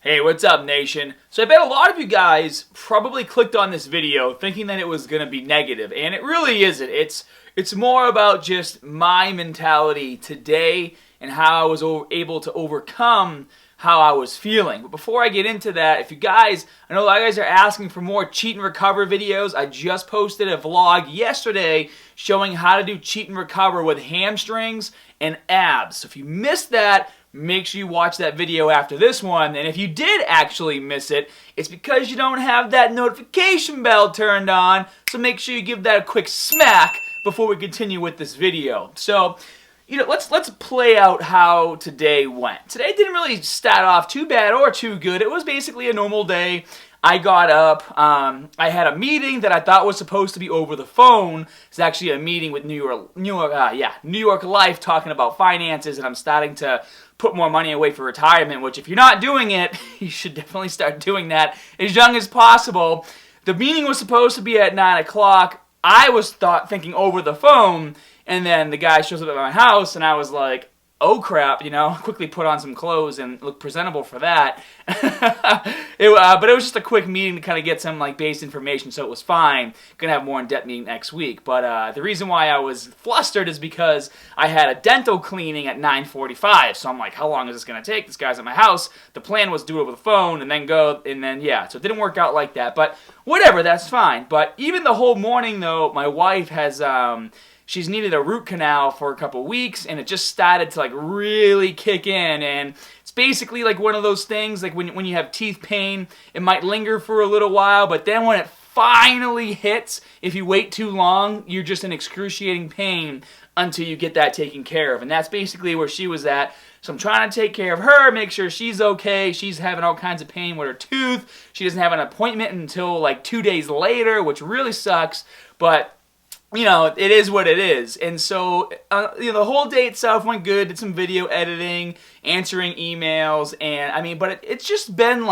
Hey, what's up, nation? So I bet a lot of you guys probably clicked on this video thinking that it was going to be negative, and it really isn't. It's more about just my mentality today and how I was able to overcome how I was feeling. But before I get into that, if you guys, I know a lot of guys are asking for more cheat and recover videos. I just posted a vlog yesterday showing how to do cheat and recover with hamstrings and abs. So if you missed that, make sure you watch that video after this one. And if you did actually miss it, it's because you don't have that notification bell turned on. So make sure you give that a quick smack before we continue with this video. So, let's play out how today went. Today didn't really start off too bad or too good. It was basically a normal day. I got up, I had a meeting that I thought was supposed to be over the phone. It's actually a meeting with New York Life talking about finances, and I'm starting to put more money away for retirement, which if you're not doing it, you should definitely start doing that as young as possible. The meeting was supposed to be at 9 o'clock. I was thinking over the phone, and then the guy shows up at my house, and I was like, oh crap, quickly put on some clothes and look presentable for that. But it was just a quick meeting to kind of get some base information, so it was fine. Gonna have more in-depth meeting next week. But the reason why I was flustered is because I had a dental cleaning at 9:45. So I'm like, how long is this gonna take? This guy's at my house. The plan was do it over the phone and then go, and then yeah. So it didn't work out like that. But whatever, that's fine. But even the whole morning though, my wife has she's needed a root canal for a couple weeks, and it just started to really kick in, and it's basically like one of those things, like when you have teeth pain, it might linger for a little while, but then when it finally hits, if you wait too long, you're just in excruciating pain until you get that taken care of, and that's basically where she was at. So I'm trying to take care of her, make sure she's okay. She's having all kinds of pain with her tooth. She doesn't have an appointment until 2 days later, which really sucks, but it is what it is. And so, the whole day itself went good. Did some video editing, answering emails, and but it's just been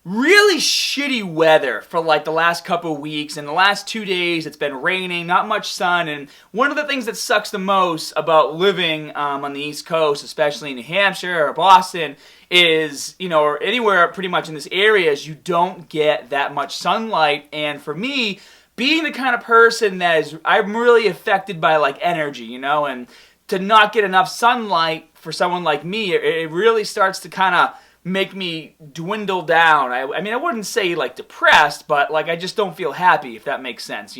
really shitty weather for the last couple of weeks. And the last 2 days, it's been raining, not much sun. And one of the things that sucks the most about living on the East Coast, especially in New Hampshire or Boston, is, or anywhere pretty much in this area, is you don't get that much sunlight. And for me, being the kind of person I'm really affected by energy, and to not get enough sunlight for someone like me, it really starts to kind of make me dwindle down. I wouldn't say depressed, but I just don't feel happy, if that makes sense,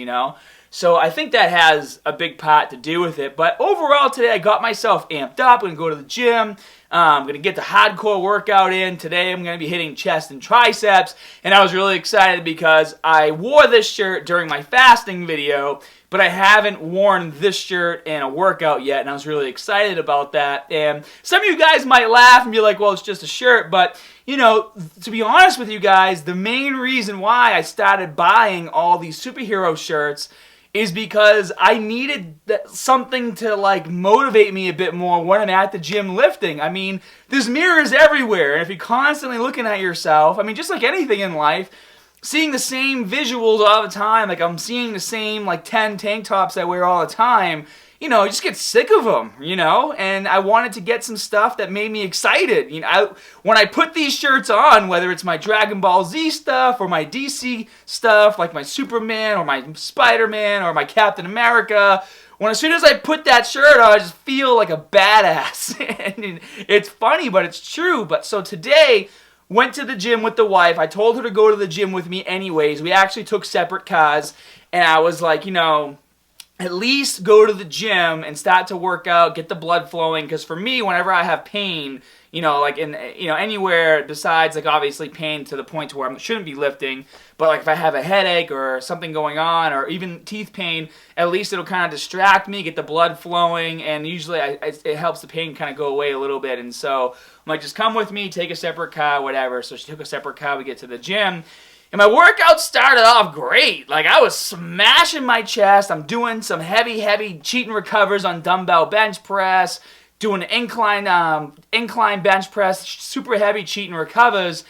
So I think that has a big part to do with it. But overall today I got myself amped up. I'm going to go to the gym. I'm going to get the hardcore workout in. Today I'm going to be hitting chest and triceps. And I was really excited because I wore this shirt during my fasting video, but I haven't worn this shirt in a workout yet, and I was really excited about that. And some of you guys might laugh and be like, well, it's just a shirt, but to be honest with you guys, the main reason why I started buying all these superhero shirts is because I needed something to motivate me a bit more when I'm at the gym lifting. There's mirrors everywhere, and if you're constantly looking at yourself, just like anything in life, seeing the same visuals all the time, I'm seeing the same 10 tank tops I wear all the time, you just get sick of them, and I wanted to get some stuff that made me excited. When I put these shirts on, whether it's my Dragon Ball Z stuff or my DC stuff, like my Superman or my Spider-Man or my Captain America, as soon as I put that shirt on, I just feel like a badass. And it's funny, but it's true. So today, went to the gym with the wife. I told her to go to the gym with me anyways. We actually took separate cars, and I was like, at least go to the gym and start to work out, get the blood flowing, because for me, whenever I have pain, anywhere besides obviously pain to the point to where I shouldn't be lifting, but if I have a headache or something going on or even teeth pain, at least it'll kind of distract me, get the blood flowing, and usually it helps the pain kind of go away a little bit. And so I'm like, just come with me, take a separate car, whatever. So she took a separate car, we get to the gym. And my workout started off great. I was smashing my chest. I'm doing some heavy cheat and recovers on dumbbell bench press, doing incline bench press, super heavy cheat and recovers.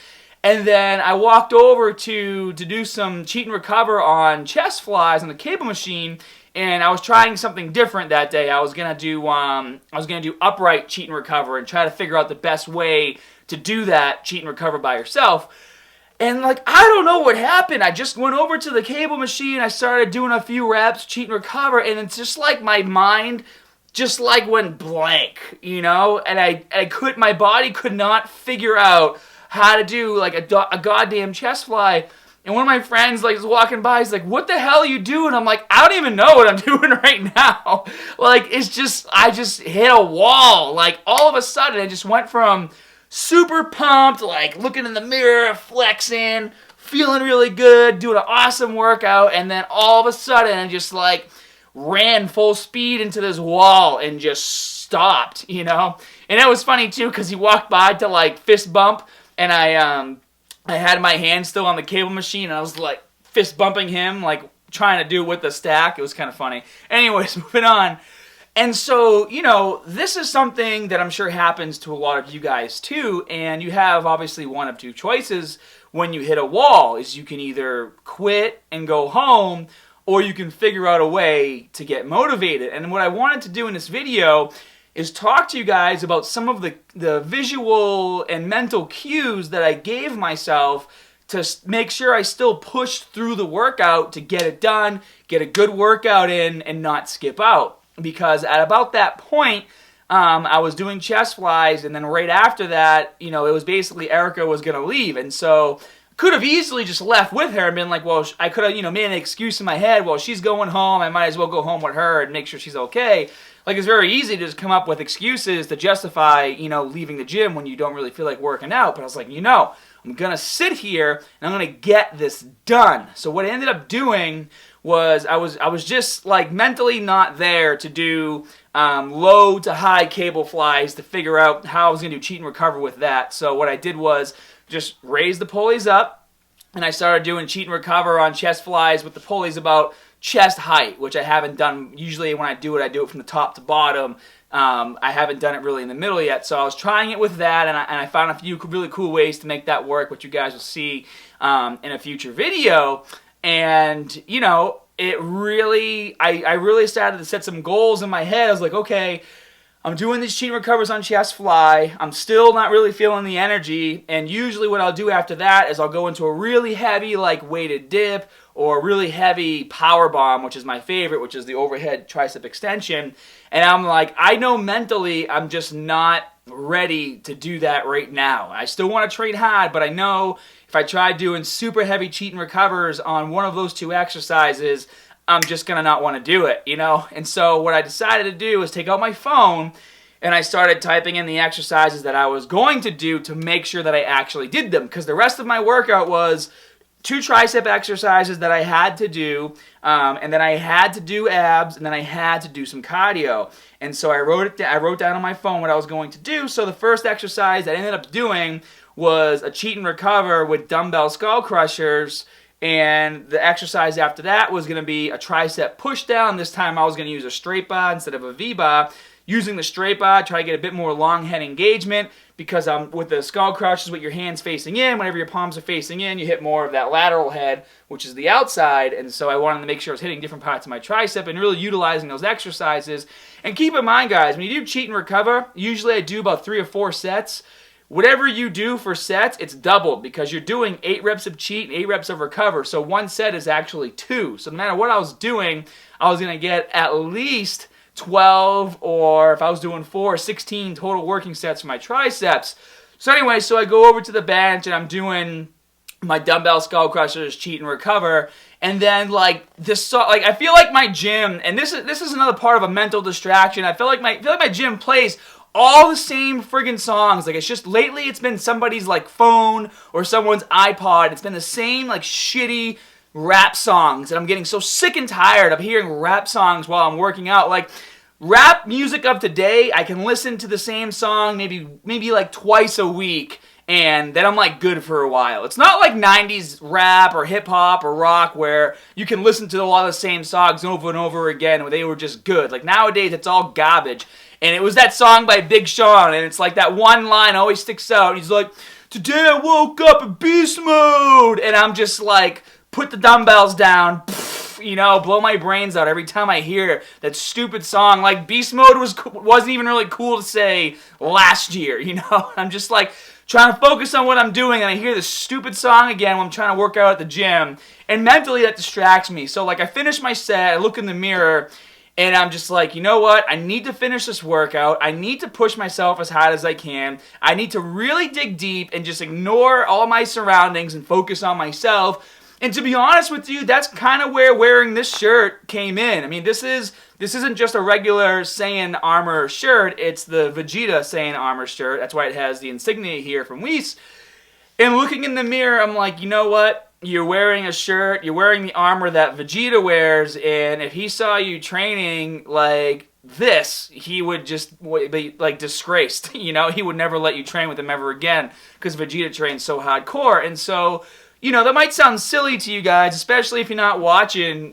And then I walked over to do some cheat and recover on chest flies on the cable machine, and I was trying something different that day. I was gonna do upright cheat and recover and try to figure out the best way to do that cheat and recover by yourself. And like, I don't know what happened. I just went over to the cable machine. I started doing a few reps, cheat and recover, and it's just like my mind just like went blank, you know? And my body could not figure out how to do like a goddamn chest fly. And one of my friends like was walking by, he's like, "What the hell are you doing?" I'm like, "I don't even know what I'm doing right now." Like, it's just, I just hit a wall. Like, all of a sudden, I just went from super pumped, like looking in the mirror, flexing, feeling really good, doing an awesome workout, and then all of a sudden, I just like ran full speed into this wall and just stopped, you know? And it was funny too, because he walked by to like fist bump, and I had my hand still on the cable machine, and I was like fist bumping him, like trying to do it with the stack. It was kind of funny. Anyways, moving on. And so, you know, this is something that I'm sure happens to a lot of you guys too, and you have obviously one of two choices when you hit a wall, is you can either quit and go home, or you can figure out a way to get motivated. And what I wanted to do in this video is talk to you guys about some of the visual and mental cues that I gave myself to make sure I still pushed through the workout to get it done, get a good workout in, and not skip out. Because at about that point, I was doing chest flies, and then right after that, you know, it was basically Erica was going to leave. And so could have easily just left with her and been like, well, I could have, you know, made an excuse in my head. Well, she's going home. I might as well go home with her and make sure she's okay. Like, it's very easy to just come up with excuses to justify, you know, leaving the gym when you don't really feel like working out. But I was like, you know, I'm going to sit here and I'm going to get this done. So what I ended up doing was I was just like mentally not there to do low to high cable flies to figure out how I was going to do cheat and recover with that. So what I did was just raise the pulleys up, and I started doing cheat and recover on chest flies with the pulleys about chest height, which I haven't done. Usually when I do it from the top to bottom. I haven't done it really in the middle yet, so I was trying it with that, and I found a few really cool ways to make that work, which you guys will see in a future video. And, you know, it really, I really started to set some goals in my head. I was like, okay, I'm doing these cheat and recovers on chest fly. I'm still not really feeling the energy, and usually what I'll do after that is I'll go into a really heavy, like, weighted dip, or a really heavy power bomb, which is my favorite, which is the overhead tricep extension. And I'm like, I know mentally I'm just not ready to do that right now. I still want to train hard, but I know if I try doing super heavy cheat and recovers on one of those two exercises, I'm just going to not want to do it, you know? And so what I decided to do was take out my phone, and I started typing in the exercises that I was going to do to make sure that I actually did them, because the rest of my workout was 2 tricep exercises that I had to do, and then I had to do abs, and then I had to do some cardio. And so I wrote down on my phone what I was going to do. So the first exercise that I ended up doing was a cheat and recover with dumbbell skull crushers, and the exercise after that was going to be a tricep push down. This time I was going to use a straight bar instead of a V-bar. Using the straight bar, try to get a bit more long head engagement, because with the skull crushers with your hands facing in, whenever your palms are facing in, you hit more of that lateral head, which is the outside. And so I wanted to make sure I was hitting different parts of my tricep and really utilizing those exercises. And keep in mind, guys, when you do cheat and recover, usually I do about 3 or 4 sets. Whatever you do for sets, it's doubled, because you're doing 8 reps of cheat and 8 reps of recover. So one set is actually 2. So no matter what I was doing, I was going to get at least 12, or if I was doing 4, 16 total working sets for my triceps. So anyway, so I go over to the bench and I'm doing my dumbbell skull crushers, cheat and recover, and then like this, like I feel like my gym, and this is another part of a mental distraction. I feel like my gym plays all the same friggin' songs. Like, it's just lately it's been somebody's like phone or someone's iPod. It's been the same like shitty rap songs, and I'm getting so sick and tired of hearing rap songs while I'm working out. Like, rap music of today, I can listen to the same song maybe like twice a week, and then I'm like good for a while. It's not like 90s rap or hip hop or rock where you can listen to a lot of the same songs over and over again where they were just good. Like, nowadays it's all garbage. And it was that song by Big Sean, and it's like that one line always sticks out. He's like, "Today I woke up in beast mode," and I'm just like, put the dumbbells down, blow my brains out every time I hear that stupid song. Like, Beast Mode wasn't even really cool to say last year, I'm just like trying to focus on what I'm doing, and I hear this stupid song again when I'm trying to work out at the gym, and mentally that distracts me. So like, I finish my set, I look in the mirror, and I'm just like, you know what? I need to finish this workout. I need to push myself as hard as I can. I need to really dig deep and just ignore all my surroundings and focus on myself. And to be honest with you, that's kind of where wearing this shirt came in. I mean, this isn't just a regular Saiyan armor shirt. It's the Vegeta Saiyan armor shirt. That's why it has the insignia here from Whis. And looking in the mirror, I'm like, you know what? You're wearing a shirt, you're wearing the armor that Vegeta wears, and if he saw you training like this, he would just be like disgraced. He would never let you train with him ever again because Vegeta trains so hardcore. And so, that might sound silly to you guys, especially if you're not watching,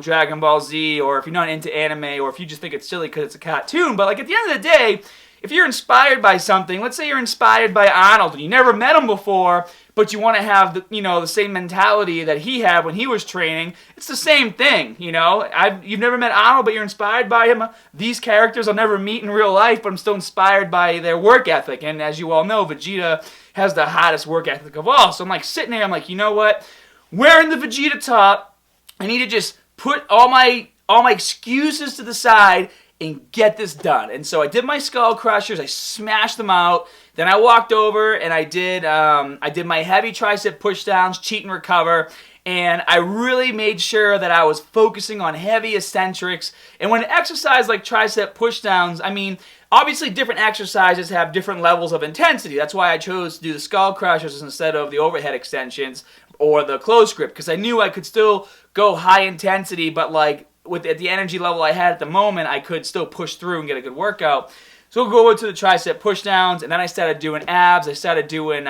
Dragon Ball Z, or if you're not into anime, or if you just think it's silly because it's a cartoon. But like, at the end of the day, if you're inspired by something, let's say you're inspired by Arnold and you never met him before, but you want to have the same mentality that he had when he was training, it's the same thing, You've never met Arnold, but you're inspired by him. These characters I'll never meet in real life, but I'm still inspired by their work ethic. And as you all know, Vegeta has the hottest work ethic of all. So I'm like sitting there, I'm like, you know what? Wearing the Vegeta top, I need to just put all my excuses to the side and get this done. And so I did my skull crushers, I smashed them out. Then I walked over and I did my heavy tricep pushdowns, cheat and recover, and I really made sure that I was focusing on heavy eccentrics. And when exercise like tricep pushdowns, I mean, obviously different exercises have different levels of intensity. That's why I chose to do the skull crushers instead of the overhead extensions or the close grip, because I knew I could still go high intensity, but like at the energy level I had at the moment, I could still push through and get a good workout. So we'll go over to the tricep pushdowns, and then I started doing abs. I started doing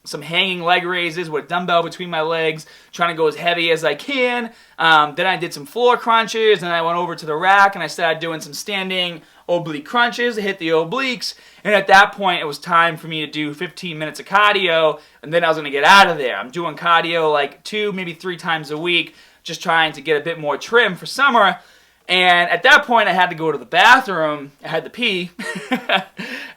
some hanging leg raises with a dumbbell between my legs, trying to go as heavy as I can. Then I did some floor crunches, and I went over to the rack, and I started doing some standing oblique crunches to hit the obliques. And at that point, it was time for me to do 15 minutes of cardio, and then I was going to get out of there. I'm doing cardio like 2, maybe 3 times a week, just trying to get a bit more trim for summer. And at that point, I had to go to the bathroom. I had to pee.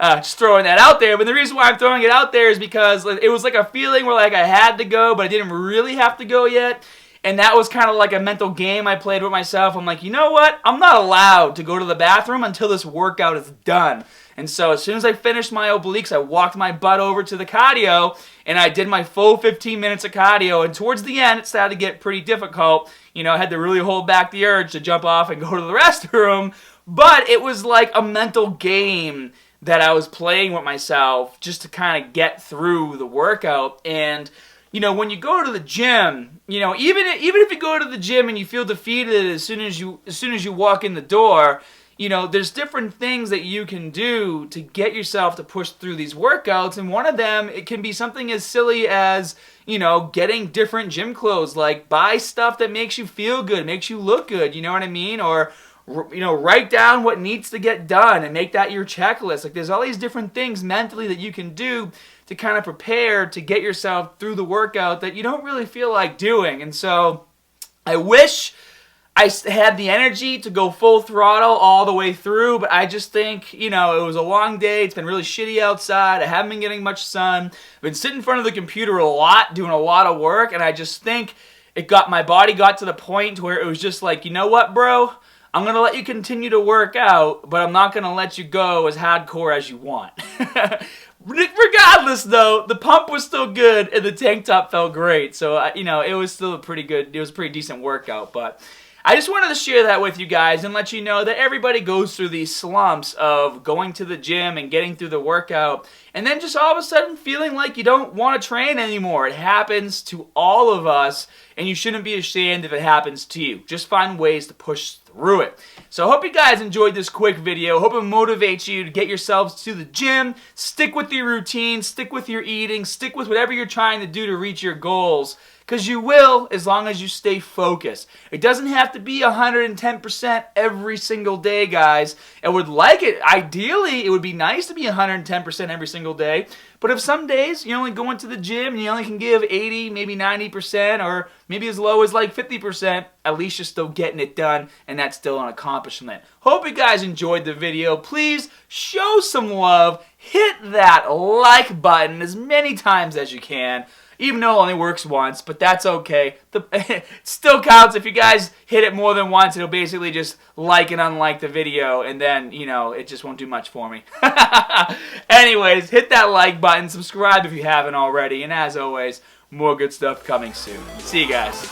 Just throwing that out there. But the reason why I'm throwing it out there is because it was like a feeling where like I had to go, but I didn't really have to go yet. And that was kind of like a mental game I played with myself. I'm like, you know what? I'm not allowed to go to the bathroom until this workout is done. And so as soon as I finished my obliques, I walked my butt over to the cardio, and I did my full 15 minutes of cardio. And towards the end, it started to get pretty difficult. I had to really hold back the urge to jump off and go to the restroom. But it was like a mental game that I was playing with myself just to kind of get through the workout. And when you go to the gym, even if you go to the gym and you feel defeated as soon as you walk in the door, there's different things that you can do to get yourself to push through these workouts. And one of them, it can be something as silly as, getting different gym clothes. Like, buy stuff that makes you feel good, makes you look good, you know what I mean? Or, write down what needs to get done and make that your checklist. Like, there's all these different things mentally that you can do to kind of prepare to get yourself through the workout that you don't really feel like doing. And so I wish I had the energy to go full throttle all the way through, but I just think, it was a long day. It's been really shitty outside. I haven't been getting much sun. I've been sitting in front of the computer a lot, doing a lot of work, and I just think my body got to the point where it was just like, you know what, bro? I'm going to let you continue to work out, but I'm not going to let you go as hardcore as you want. Regardless, though, the pump was still good, and the tank top felt great. So, it was still a pretty decent workout, but I just wanted to share that with you guys and let you know that everybody goes through these slumps of going to the gym and getting through the workout and then just all of a sudden feeling like you don't want to train anymore. It happens to all of us, and you shouldn't be ashamed if it happens to you. Just find ways to push through it. So I hope you guys enjoyed this quick video. Hope it motivates you to get yourselves to the gym. Stick with your routine, stick with your eating, stick with whatever you're trying to do to reach your goals. because you will as long as you stay focused. It doesn't have to be 110% every single day, guys. I would like it. Ideally, it would be nice to be 110% every single day. But if some days you only go into the gym and you only can give 80, maybe 90%, or maybe as low as like 50%, at least you're still getting it done, and that's still an accomplishment. Hope you guys enjoyed the video. Please show some love. Hit that like button as many times as you can. Even though it only works once, but that's okay. It still counts. If you guys hit it more than once, it'll basically just like and unlike the video, and then, you know, it just won't do much for me. Anyways, hit that like button, subscribe if you haven't already, and as always, more good stuff coming soon. See you guys.